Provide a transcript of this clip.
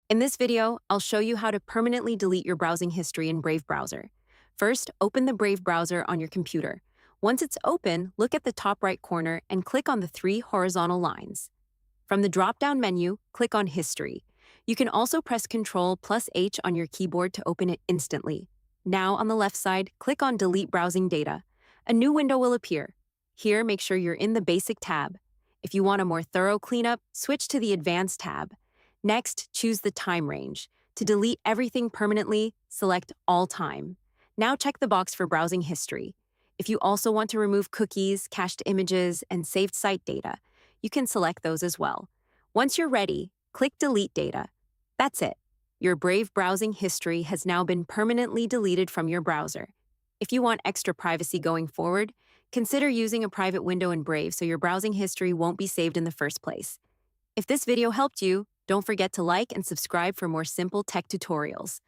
In this video, I'll show you how to permanently delete your browsing history in Brave browser. First, open the Brave browser on your computer. Once it's open, look at the top right corner and click on the three horizontal lines. From the drop-down menu, click on History. You can also press Ctrl plus H on your keyboard to open it instantly. Now, on the left side, click on Delete Browsing Data. A new window will appear. Here, make sure you're in the Basic tab. If you want a more thorough cleanup, switch to the Advanced tab. Next, choose the time range. To delete everything permanently, select All Time. Now check the box for browsing history. If you also want to remove cookies, cached images, and saved site data, you can select those as well. Once you're ready, click Delete Data. That's it. Your Brave browsing history has now been permanently deleted from your browser. If you want extra privacy going forward, consider using a private window in Brave so your browsing history won't be saved in the first place. If this video helped you, don't forget to like and subscribe for more simple tech tutorials.